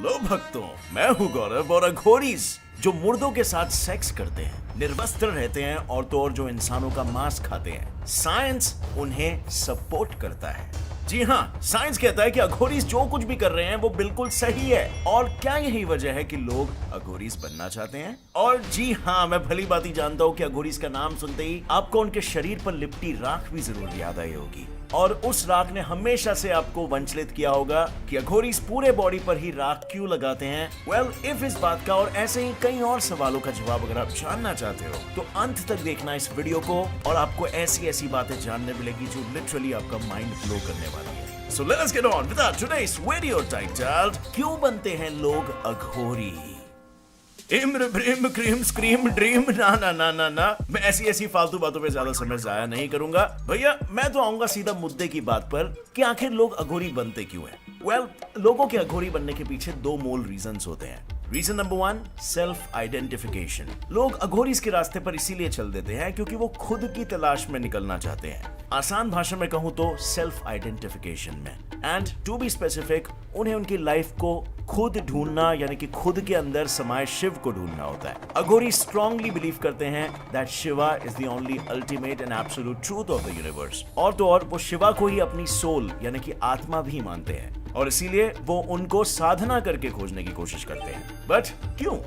Hello भक्तों, मैं हूँ गौरव और अघोरीज जो मुर्दों के साथ सेक्स करते हैं, निर्वस्त्र रहते हैं और तो और जो इंसानों का मांस खाते हैं, साइंस उन्हें सपोर्ट करता है। जी हाँ, साइंस कहता है कि अघोरीज जो कुछ भी कर रहे हैं वो बिल्कुल सही है। और क्या यही वजह है कि लोग अघोरीज बनना चाहते हैं? और जी हाँ, मैं भली भांति जानता हूँ कि अघोरीज का नाम सुनते ही आपको उनके शरीर पर लिपटी राख भी जरूर याद आई होगी और उस राख ने हमेशा से आपको वंचित किया होगा कि अघोरीज पूरे बॉडी पर ही राख क्यों लगाते हैं। वेल, इफ इस बात का और ऐसे ही कई और सवालों का जवाब अगर आप जानना चाहते हो तो अंत तक देखना इस वीडियो को और आपको ऐसी ऐसी बातें जानने मिलेगी जो लिटरली आपका माइंड ब्लो करने वाली है। So let us get on with our today's video titled क्यों बनते हैं लोग अघोरी? इम्र ब्रिम क्रीम स्क्रीम ड्रीम ना ना ना ना ना, मैं ऐसी ऐसी फालतू बातों पे ज्यादा समय जाया नहीं करूंगा भैया। मैं तो आऊंगा सीधा मुद्दे की बात पर कि आखिर लोग अघोरी बनते क्यों हैं। वेल, लोगों के अघोरी बनने के पीछे दो मूल रीजंस होते हैं। Reason number 1, self identification. लोग अघोरीज के रास्ते पर इसीलिए चल देते हैं क्योंकि वो खुद की तलाश में निकलना चाहते हैं। आसान भाषा में कहूं तो सेल्फ आइडेंटिफिकेशन में। एंड टू बी स्पेसिफिक, उन्हें उनकी लाइफ को खुद ढूंढना यानी कि खुद के अंदर समाये शिव को ढूंढना होता है। अघोरी स्ट्रांगली बिलीव करते हैं that Shiva is the only ultimate and absolute truth of the universe. और तो और वो शिवा को ही अपनी सोल यानी कि आत्मा भी मानते हैं और इसीलिए वो उनको साधना करके खोजने की कोशिश करते हैं। बट क्यों?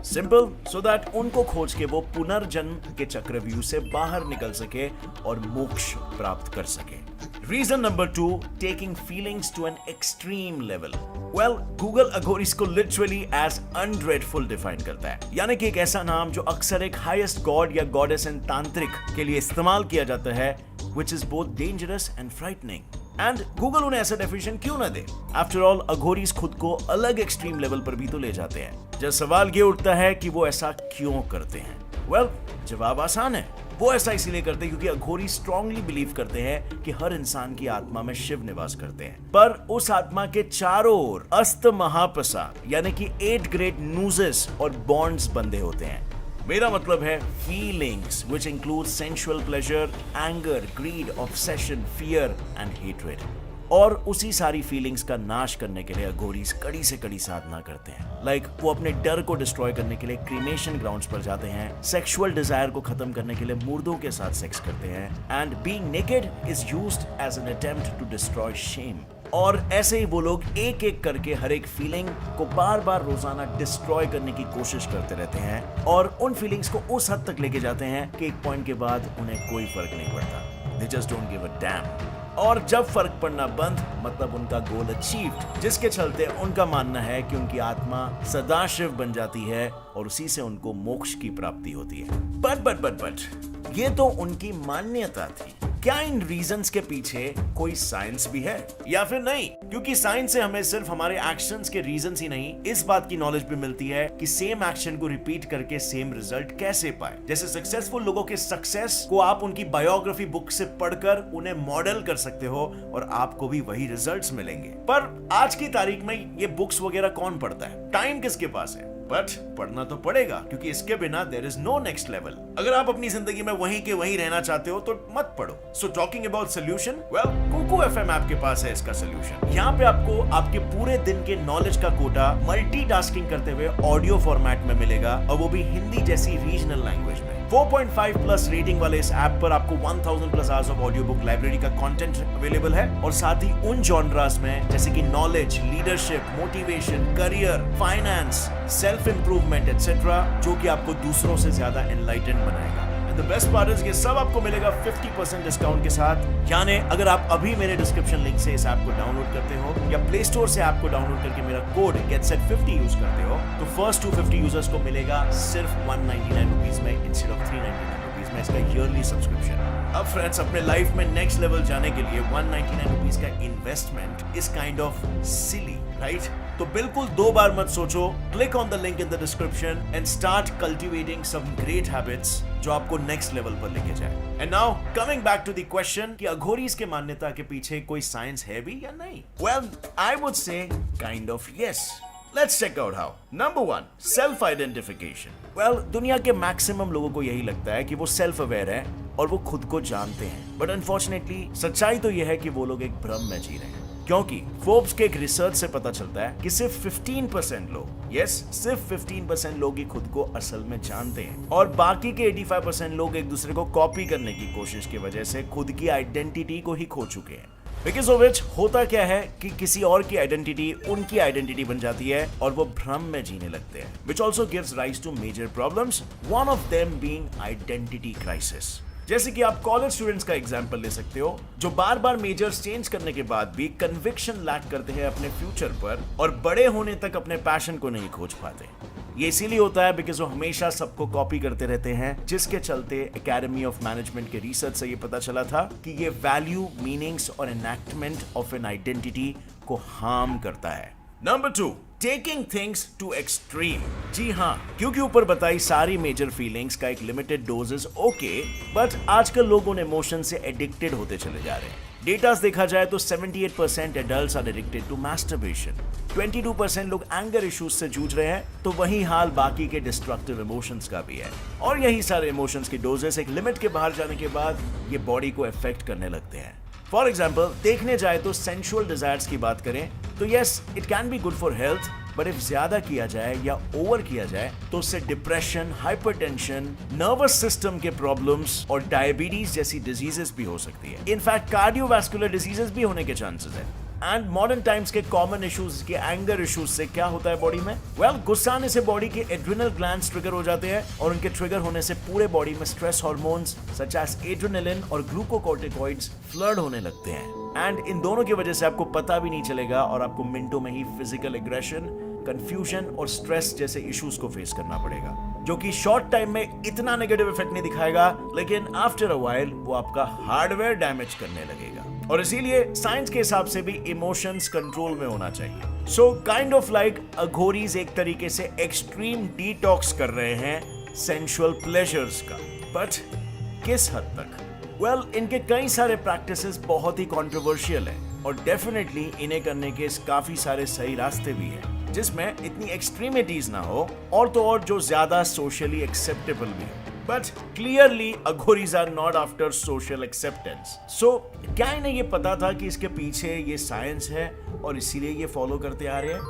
सिंपल, सो दैट उनको खोज के वो पुनर्जन्म के चक्रव्यूह से बाहर निकल सके और मोक्ष प्राप्त कर सके। Reason number 2, taking feelings to an extreme level. Well, Google Aghoris को लिटरली एज अनड्रेडफुल डिफाइन करता है, यानी कि एक ऐसा नाम जो अक्सर एक हाईएस्ट गॉड या गॉडेस एंड तांत्रिक के लिए इस्तेमाल किया जाता है, which is both dangerous and frightening. And Google उन्हें ऐसा डेफिनेशन क्यों ना दे? आफ्टर ऑल, अघोरीज खुद को अलग एक्सट्रीम लेवल पर भी तो ले जाते हैं। जब सवाल ये उठता है कि वो ऐसा क्यों करते हैं, वेल, जवाब आसान है। वो ऐसा इसीलिए करते हैं क्योंकि अघोरी स्ट्रांगली बिलीव करते हैं कि हर इंसान की आत्मा में शिव निवास करते हैं, पर उस आत्मा के चारों ओर अस्त महाप्रसाद यानी कि 8 ग्रेट नूजेस और बॉन्ड्स बंधे होते हैं। मेरा मतलब है feelings which include sensual pleasure, anger, greed, obsession, fear and hatred। और उसी सारी फीलिंग्स का नाश करने के लिए अघोरीज कड़ी से कड़ी साधना करते हैं। लाइक वो अपने डर को डिस्ट्रॉय करने के लिए क्रीमेशन ग्राउंड्स पर जाते हैं, सेक्सुअल डिजायर को खत्म करने के लिए मुर्दों के साथ सेक्स करते हैं, and being naked is used as an attempt to destroy shame. और ऐसे ही वो लोग एक एक करके हर एक फीलिंग को बार बार रोजाना डिस्ट्रॉय करने की कोशिश करते रहते हैं और उन फीलिंग्स को उस हद तक लेके जाते हैं कि एक पॉइंट के बाद उन्हें कोई फर्क नहीं पड़ता। They just don't give a damn। और जब फर्क पड़ना बंद, मतलब उनका गोल अचीव्ड, जिसके चलते उनका मानना है कि उनकी आत्मा सदाशिव बन जाती है और उसी से उनको मोक्ष की प्राप्ति होती है। बट ये तो उनकी मान्यता थी। क्या इन रीजंस के पीछे कोई साइंस भी है या फिर नहीं? क्योंकि साइंस से हमें सिर्फ हमारे एक्शंस के रीजंस ही नहीं, इस बात की नॉलेज भी मिलती है कि सेम एक्शन को रिपीट करके सेम रिजल्ट कैसे पाए। जैसे सक्सेसफुल लोगों के सक्सेस को आप उनकी बायोग्राफी बुक से पढ़कर उन्हें मॉडल कर सकते हो और आपको भी वही रिजल्ट्स मिलेंगे। पर आज की तारीख में ये बुक्स वगैरह कौन पढ़ता है? टाइम किसके पास है? बट पढ़ना तो पड़ेगा क्योंकि इसके बिना there is no next level. अगर आप अपनी जिंदगी में वहीं के वहीं रहना चाहते हो तो मत पढ़ो। So talking about solution, well, Kuku FM app के पास है इसका सोल्यूशन। यहाँ पे आपको आपके पूरे दिन के नॉलेज का कोटा मल्टीटास्किंग करते हुए ऑडियो फॉर्मेट में मिलेगा और वो भी हिंदी जैसी रीजनल लैंग्वेज में। 4.5 प्लस रेटिंग वाले इस ऐप पर आपको 1000 plus hours of audio book library का कंटेंट अवेलेबल है और साथ ही उन जॉनरास में जैसे कि knowledge, leadership, motivation, career, finance, self improvement etcetera, जो कि आपको दूसरों से ज्यादा एनलाइटेंड बनाएगा। And the best part is ये सब आपको मिलेगा 50% डिस्काउंट के साथ। यानी अगर आप अभी मेरे डिस्क्रिप्शन लिंक से इस ऐप को डाउनलोड करते हो या प्ले स्टोर से ऐप को डाउनलोड करके मेरा कोड GetSet50 यूज करते हो तो फर्स्ट 250 यूजर्स को मिलेगा सिर्फ 199 रुपीज में इंस्टेड ऑफ 399 रुपीज में इसका ईयरली सब्सक्रिप्शन। अब फ्रेंड्स, अपने लाइफ में नेक्स्ट लेवल जाने के लिए 199 रुपीज का investment is kind of silly, right? तो बिल्कुल 2 बार मत सोचो, click on the link in the description and start cultivating some great habits जो आपको नेक्स्ट लेवल पर लेके जाए। And now coming back to the question कि अघोरीज के मान्यता के पीछे कोई साइंस है भी या नहीं? Well, I would say kind of yes. Let's check out how. Number 1, self-identification. Well, दुनिया के मैक्सिमम लोगों को यही लगता है कि वो सेल्फ अवेयर है और वो खुद को जानते हैं, बट अनफॉर्चुनेटली सच्चाई तो यह है कि वो लोग एक भ्रम में जी रहे हैं। क्योंकि फोर्ब्स के एक रिसर्च से पता चलता है कि सिर्फ 15% लोग, सिर्फ 15% लोग ही खुद को असल में जानते हैं और बाकी के 85% लोग एक दूसरे को कॉपी करने की कोशिश की वजह से खुद की आइडेंटिटी को ही खो चुके हैं। बिकॉज ऑफ विच होता क्या है कि किसी और की आइडेंटिटी उनकी आइडेंटिटी बन जाती है और वो भ्रम में जीने लगते हैं, which also gives rise to major problems, one of them being identity crisis. जैसे कि आप कॉलेज स्टूडेंट्स का एग्जाम्पल ले सकते हो जो बार बार मेजर्स चेंज करने के बाद भी कन्विक्शन लैक करते हैं अपने फ्यूचर पर और बड़े होने तक अपने पैशन को नहीं खोज पाते। ये इसीलिए होता है बिकॉज वो हमेशा सबको कॉपी करते रहते हैं, जिसके चलते एकेडमी ऑफ मैनेजमेंट के रिसर्च से ये पता चला था कि ये वैल्यू, मीनिंग्स और एनैक्टमेंट ऑफ एन आइडेंटिटी को हार्म करता है। Number 2, taking things to extreme. जी हाँ, क्योंकि ऊपर बताई सारी मेजर फीलिंग्स का एक लिमिटेड डोजेस ओके, बट आजकल लोग उन इमोशन से एडिक्टेड होते चले जा रहे हैं। डेटास देखा जाए तो 78% adults are addicted to masturbation, 22% लोग एंगर इश्यूज से जूझ रहे हैं, तो वही हाल बाकी के डिस्ट्रक्टिव इमोशंस का भी है। और यही सारे इमोशंस की डोजेस एक लिमिट के बाहर जाने के बाद ये बॉडी को इफेक्ट करने लगते हैं। फॉर एग्जाम्पल देखने जाए तो सेंसुअल डिजायर्स की बात करें तो yes, it can be good for health, but if ज्यादा किया जाए या ओवर किया जाए तो उससे डिप्रेशन, हाइपरटेंशन, नर्वस सिस्टम के प्रॉब्लम्स और डायबिटीज जैसी डिजीजेस भी हो सकती है। इनफैक्ट कार्डियोवैस्कुलर डिजीजेस भी होने के चांसेस है। एंड मॉडर्न टाइम्स के कॉमन इश्यूज के एंगर इश्यूज से क्या होता है बॉडी में? गुस्सा आने से बॉडी के एड्रिनल ग्लैंड्स ट्रिगर हो जाते हैं और उनके ट्रिगर होने से पूरे बॉडी में stress hormones such as adrenaline और ग्लूकोकॉर्टिकॉइड्स फ्लड होने लगते हैं। एंड इन दोनों की वजह से आपको पता भी नहीं चलेगा और आपको मिनटों में ही फिजिकल एग्रेशन, कंफ्यूजन और स्ट्रेस जैसे इश्यूज को फेस करना पड़ेगा, जो कि शॉर्ट टाइम में इतना नेगेटिव इफेक्ट नहीं दिखाएगा, लेकिन आफ्टर अ व्हाइल वो आपका हार्डवेयर डैमेज करने लगेगा। और इसीलिए साइंस के हिसाब से भी इमोशंस कंट्रोल में होना चाहिए। So kind of like Aghoris एक तरीके से एक्सट्रीम डिटॉक्स कर रहे हैं सेंसुअल प्लेजर्स का, बट किस हद तक? इनके कई सारे प्रैक्टिसेस बहुत ही कंट्रोवर्शियल है और डेफिनेटली इन्हें करने के काफी सारे सही रास्ते भी हैं, जिसमें इतनी एक्सट्रीमिटीज ना हो और तो और जो ज्यादा सोशली एक्सेप्टेबल भी हो। But clearly Aghoris are not after social acceptance. So क्या इन्हें ये पता था कि इसके पीछे ये साइंस है और इसीलिए ये फॉलो करते आ रहे हैं?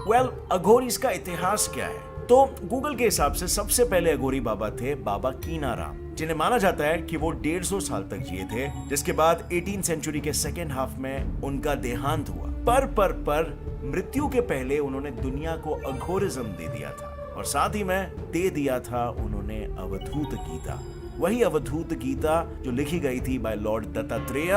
अघोरीज का इतिहास क्या है? तो गूगल के हिसाब से सबसे पहले अघोरी बाबा थे बाबा कीनाराम, जिन्हें माना जाता है कि वो 150 साल तक जिए थे, जिसके बाद 18th सेंचुरी के सेकेंड हाफ में उनका देहांत हुआ। पर मृत्यु के पहले उन्होंने दुनिया को अघोरिज्म दे दिया था और साथ ही में दे दिया था उन्होंने अवधूत गीता, वही अवधूत गीता जो लिखी गई थी by lord Dattatreya,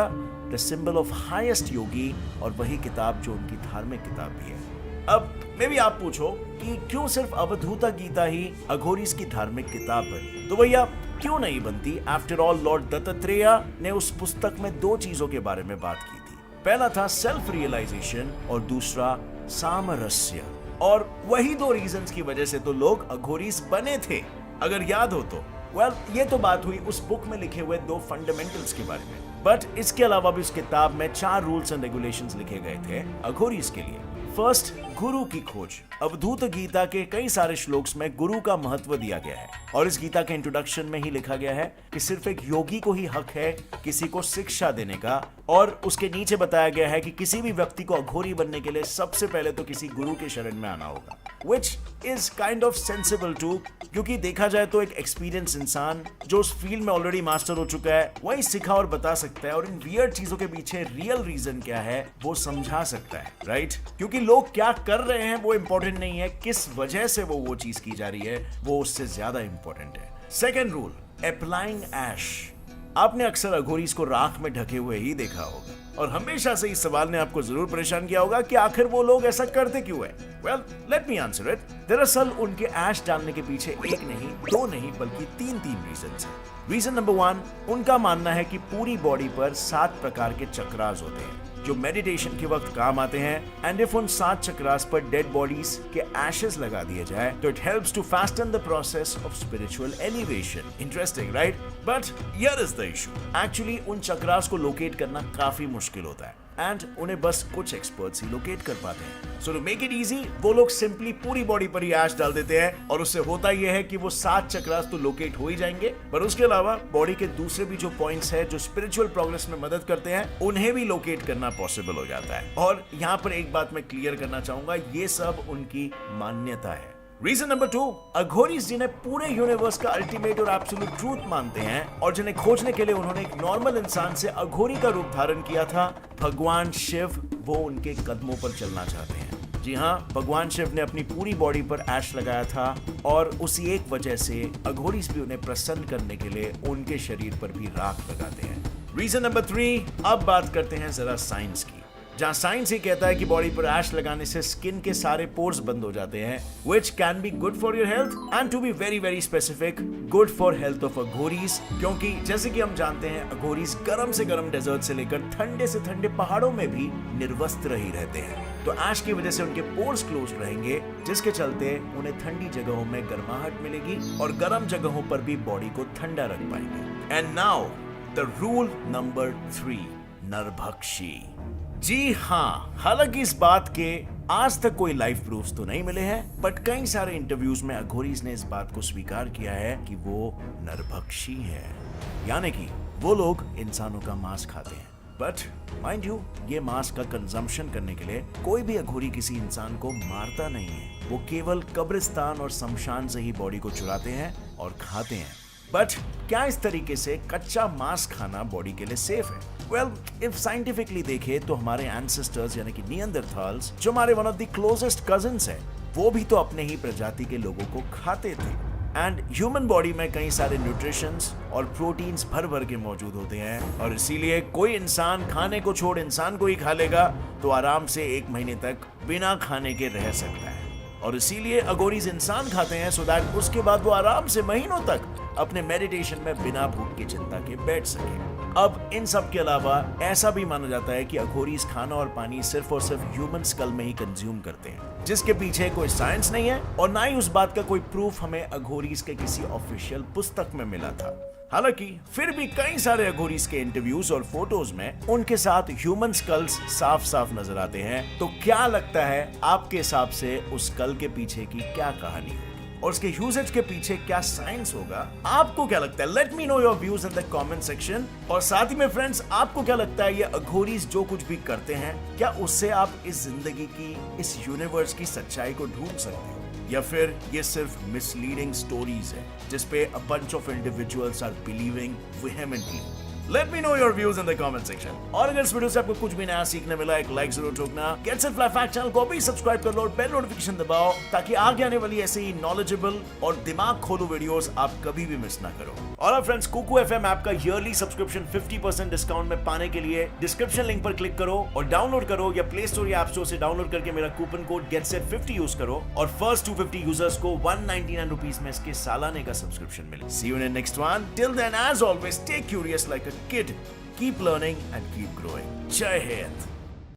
the symbol of highest yogi, और वही किताब जो उनकी धार्मिक किताब भी है। अब मे भी आप पूछो कि क्यों सिर्फ अवधूता गीता ही अघोरीज की धार्मिक किताब बनी? तो भैया क्यों नहीं बनती? आफ्टर ऑल लॉर्ड दत्तात्रेय ने उस पुस्तक में 2 चीजों के बारे में बात की थी। पहला था सेल्फ रियलाइजेशन और दूसरा सामरस्य, और वही 2 रीजंस की वजह से तो लोग अघोरीज बने थे, अगर याद हो तो। ये तो बात हुई उस बुक में लिखे हुए 2 फंडामेंटल्स के बारे में, बट इसके अलावा भी उस किताब में 4 रूल्स एंड रेगुलेशंस लिखे गए थे अघोरीज के लिए। फर्स्ट, गुरु की खोज। अवधूत गीता के कई सारे श्लोक्स में गुरु का महत्व दिया गया है और इस गीता के इंट्रोडक्शन में ही लिखा गया है कि सिर्फ एक योगी को ही हक है किसी को शिक्षा देने का, और उसके नीचे बताया गया है कि किसी भी व्यक्ति को अघोरी बनने के लिए सबसे पहले तो किसी गुरु के शरण में आना होगा, which is kind of sensible too, क्योंकि देखा जाए तो एक एक्सपीरियंस इंसान जो उस फील्ड में ऑलरेडी मास्टर हो चुका है वही सिखा और बता सकता है और इन वियर्ड चीजों के पीछे रियल रीजन क्या है वो समझा सकता है, राइट? क्योंकि लोग क्या कर रहे हैं वो इंपॉर्टेंट नहीं है, किस वजह से वो चीज की जा रही है वो उससे ज्यादा इंपॉर्टेंट है। सेकेंड रूल, अप्लाइंग ऐश। आपने अक्सर अघोरीज को राख में ढके हुए ही देखा होगा और हमेशा से इस सवाल ने आपको जरूर परेशान किया होगा कि आखिर वो लोग ऐसा करते क्यों है? Let me answer it. दरअसल उनके ऐश डालने के पीछे एक नहीं, 2 नहीं, बल्कि 3 रीजंस हैं। रीजन नंबर 1, उनका मानना है कि पूरी बॉडी पर 7 प्रकार के चक्रास होते हैं जो मेडिटेशन के वक्त काम आते हैं, एंड इफ उन 7 चक्रास पर डेड बॉडीज के एशेस लगा दिए जाए तो it helps to fasten the process of spiritual elevation. Interesting, right? But here is the issue. Actually उन चक्रास को लोकेट करना काफी मुश्किल होता है एंड उन्हें बस कुछ एक्सपर्ट्स ही लोकेट कर पाते हैं। सो टू मेक इट इजी, वो लोग सिंपली पूरी बॉडी पर ही ऐश डाल देते हैं और उससे होता यह है कि वो 7 चक्रास तो लोकेट हो ही जाएंगे, पर उसके अलावा बॉडी के दूसरे भी जो पॉइंट्स है जो स्पिरिचुअल प्रोग्रेस में मदद करते हैं उन्हें भी लोकेट करना पॉसिबल हो जाता है। और यहाँ पर एक बात मैं क्लियर करना चाहूंगा, ये सब उनकी मान्यता है। रीजन नंबर 2, अघोरीज जिन्हें पूरे यूनिवर्स का अल्टीमेट और एब्सोल्यूट ट्रूथ मानते हैं और जिन्हें खोजने के लिए उन्होंने एक नॉर्मल इंसान से अघोरी का रूप धारण किया था, भगवान शिव वो उनके कदमों पर चलना चाहते हैं। जी हाँ, भगवान शिव ने अपनी पूरी बॉडी पर ऐश लगाया था और उसी एक वजह से अघोरीज भी उन्हें प्रसन्न करने के लिए उनके शरीर पर भी राख लगाते हैं। रीजन नंबर 3, अब बात करते हैं जरा साइंस की, जहां साइंस ही कहता है कि बॉडी पर ऐश लगाने से स्किन के सारे पोर्स बंद हो जाते हैं, which can be good for your health and to be very very specific, good for health of Aghoris. क्योंकि जैसे कि हम जानते हैं अघोरीज गर्म से गर्म डेजर्ट से लेकर ठंडे से ठंडे पहाड़ों में भी निर्वस्त्र ही रहते हैं, तो ऐश की वजह से उनके पोर्स क्लोज रहेंगे, जिसके चलते उन्हें ठंडी जगहों में गर्माहट मिलेगी और गर्म जगहों पर भी बॉडी को ठंडा रख पाएंगे। And now the rule number 3, नरभक्षी। जी हाँ, हालांकि इस बात के आज तक कोई लाइव प्रूफ्स तो नहीं मिले हैं, बट कई सारे इंटरव्यूज में अघोरीज ने इस बात को स्वीकार किया है कि वो नरभक्षी है, यानी कि वो लोग इंसानों का मांस खाते हैं। बट माइंड यू, ये मांस का कंजम्पशन करने के लिए कोई भी अघोरी किसी इंसान को मारता नहीं है, वो केवल कब्रिस्तान और शमशान से ही बॉडी को चुराते हैं और खाते हैं। बट क्या इस तरीके से कच्चा मांस खाना बॉडी के लिए सेफ है? वेल, इफ साइंटिफिकली देखे तो हमारे एंसेस्टर्स यानी कि नियंदरथाल्स, जो हमारे one of the closest cousins हैं, वो भी तो अपने ही प्रजाति के लोगों को खाते थे। एंड ह्यूमन बॉडी में कई सारे न्यूट्रिशंस और प्रोटीन्स भर भर के मौजूद होते हैं और इसीलिए कोई इंसान खाने को छोड़ इंसान को ही खा लेगा तो आराम से 1 महीने तक बिना खाने के रह सकता है। और इसीलिए अघोरीज इंसान खाते हैं सो दैट उसके बाद वो आराम से महीनों तक अपने मेडिटेशन में बिना भूख की चिंता के बैठ सके। अब इन सब के अलावा ऐसा भी माना जाता है कि अघोरीज खाना और पानी सिर्फ और सिर्फ ह्यूमन स्कल में ही कंज्यूम करते हैं, जिसके पीछे कोई साइंस नहीं है और ना ही उस बात का कोई प्रूफ हमें अघोरीज के किसी ऑफिशियल पुस्तक में मिला था। हालांकि फिर भी कई सारे अघोरीज के इंटरव्यूज और फोटोज में उनके साथ ह्यूमन स्कल्स साफ साफ नजर आते हैं। तो क्या लगता है आपके हिसाब से उस स्कल के पीछे की क्या कहानी होगी और उसके यूजेज के पीछे क्या साइंस होगा? आपको क्या लगता है? Let me know your views in the comment section. और साथ ही में फ्रेंड्स, आपको क्या लगता है ये अघोरीज जो कुछ भी करते हैं, क्या उससे आप इस जिंदगी की, इस यूनिवर्स की सच्चाई को ढूंढ सकते हो, या फिर ये सिर्फ मिसलीडिंग स्टोरीज है जिसपे a bunch of individuals are believing vehemently? Let me know your views in the comment section. और अगर इस वीडियो से आपको कुछ भी नया सीखने मिला, एक लाइक जरूर ठोकना। Get Set Fly Fact channel को भी सब्सक्राइब कर लो और बेल नोटिफिकेशन दबाओ ताकि आगे आने वाली ऐसे ही नॉलेजेबल और दिमाग खोलू वीडियोस आप कभी भी मिस ना करो। और फ्रेंड्स, कुकू एफएम ऐप का ईयरली सब्सक्रिप्शन 50% डिस्काउंट में पाने के लिए डिस्क्रिप्शन लिंक पर क्लिक करो और डाउनलोड करो, या प्ले स्टोर या ऐप स्टोर से डाउनलोड करके मेरा कूपन कोड GetSet50 यूज करो और फर्स्ट 250 यूजर्स को 199 रुपीज में इसके सालाने का सब्सक्रिप्शन मिले। See you in the next one. Till then, as always, stay curious like a kid. Keep learning and keep growing. Jai Hind.